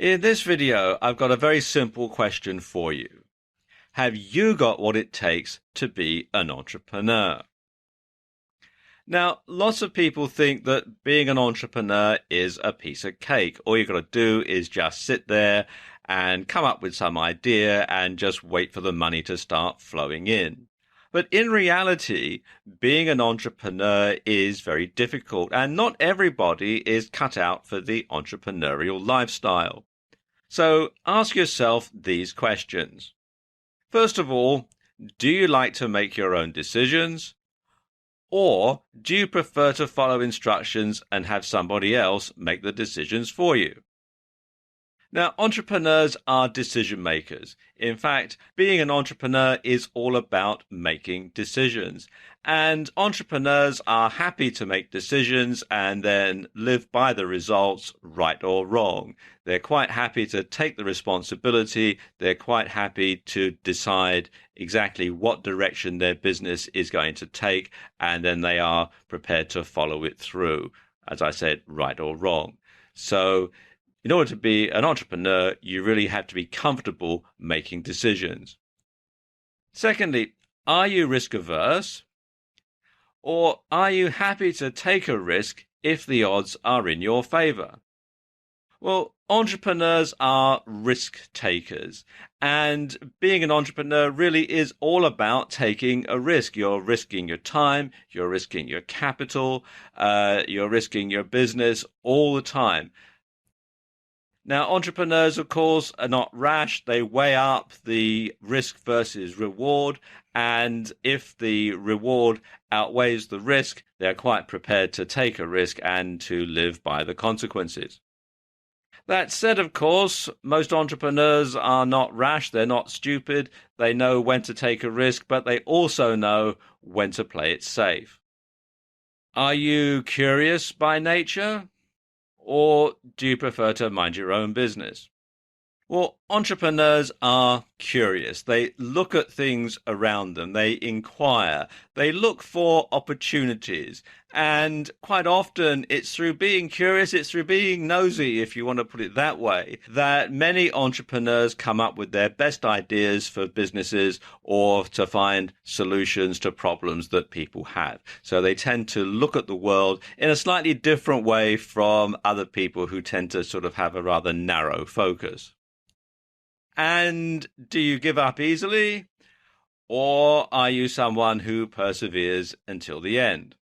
In this video, I've got a very simple question for you. Have you got what it takes to be an entrepreneur? Now, lots of people think that being an entrepreneur is a piece of cake. All you've got to do is just sit there and come up with some idea and just wait for the money to start flowing in. But in reality, being an entrepreneur is very difficult, and not everybody is cut out for the entrepreneurial lifestyle. So ask yourself these questions. First of all, do you like to make your own decisions? Or do you prefer to follow instructions and have somebody else make the decisions for you? Now, entrepreneurs are decision makers. In fact, being an entrepreneur is all about making decisions. And entrepreneurs are happy to make decisions and then live by the results, right or wrong. They're quite happy to take the responsibility. They're quite happy to decide exactly what direction their business is going to take, and then they are prepared to follow it through, as I said, right or wrong. So in order to be an entrepreneur, you really have to be comfortable making decisions. Secondly, are you risk averse? Or are you happy to take a risk if the odds are in your favor? Well, entrepreneurs are risk takers, and being an entrepreneur really is all about taking a risk. You're risking your time, you're risking your capital, you're risking your business all the time. Now, entrepreneurs, of course, are not rash. They weigh up the risk versus reward. And if the reward outweighs the risk, they're quite prepared to take a risk and to live by the consequences. That said, of course, most entrepreneurs are not rash. They're not stupid. They know when to take a risk, but they also know when to play it safe. Are you curious by nature? Or do you prefer to mind your own business? Well, entrepreneurs are curious. They look at things around them. They inquire. They look for opportunities. And quite often it's through being curious, it's through being nosy, if you want to put it that way, that many entrepreneurs come up with their best ideas for businesses or to find solutions to problems that people have. So they tend to look at the world in a slightly different way from other people who tend to sort of have a rather narrow focus. And do you give up easily? Or are you someone who perseveres until the end?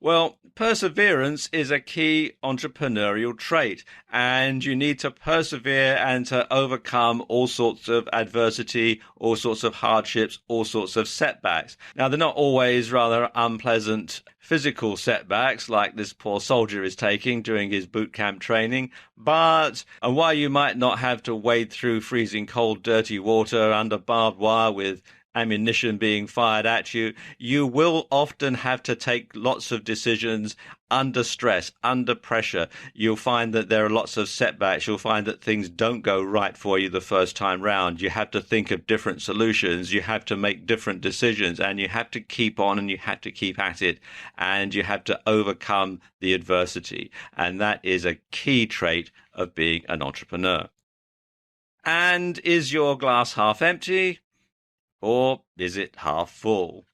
Well, perseverance is a key entrepreneurial trait, and you need to persevere and to overcome all sorts of adversity, all sorts of hardships, all sorts of setbacks. Now, they're not always rather unpleasant physical setbacks like this poor soldier is taking during his boot camp training, but and while you might not have to wade through freezing cold, dirty water under barbed wire with ammunition being fired at you, you will often have to take lots of decisions under stress, under pressure. You'll find that there are lots of setbacks. You'll find that things don't go right for you the first time round. You have to think of different solutions. You have to make different decisions, and you have to keep on and you have to keep at it, and you have to overcome the adversity. And that is a key trait of being an entrepreneur. And is your glass half empty? Or is it half full?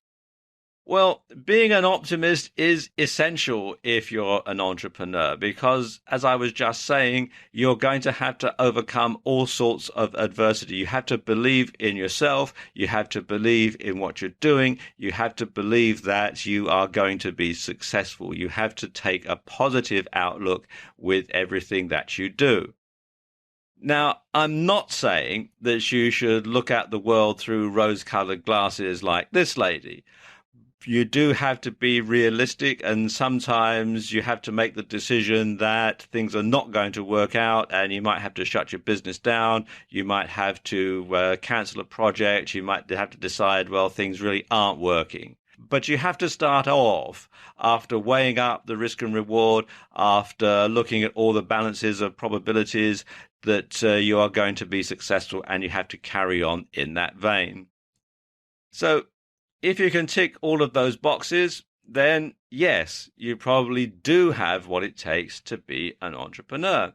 Well, being an optimist is essential if you're an entrepreneur because, as I was just saying, you're going to have to overcome all sorts of adversity. You have to believe in yourself. You have to believe in what you're doing. You have to believe that you are going to be successful. You have to take a positive outlook with everything that you do. Now, I'm not saying that you should look at the world through rose-colored glasses like this lady. You do have to be realistic, and sometimes you have to make the decision that things are not going to work out, and you might have to shut your business down. You might have to cancel a project. You might have to decide, well, things really aren't working. But you have to start off after weighing up the risk and reward, after looking at all the balances of probabilities that you are going to be successful, and you have to carry on in that vein. So if you can tick all of those boxes, then yes, you probably do have what it takes to be an entrepreneur.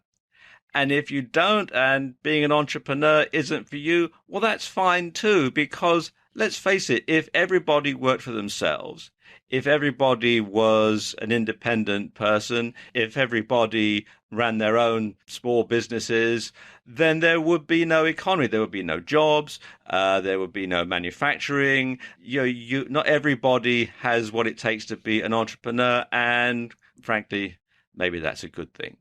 And if you don't, and being an entrepreneur isn't for you, well, that's fine too, because let's face it, if everybody worked for themselves, if everybody was an independent person, if everybody ran their own small businesses, then there would be no economy. There would be no jobs. There would be no manufacturing. Not everybody has what it takes to be an entrepreneur. And frankly, maybe that's a good thing.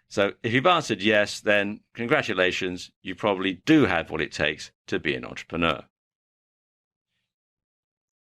So if you've answered yes, then congratulations, you probably do have what it takes to be an entrepreneur.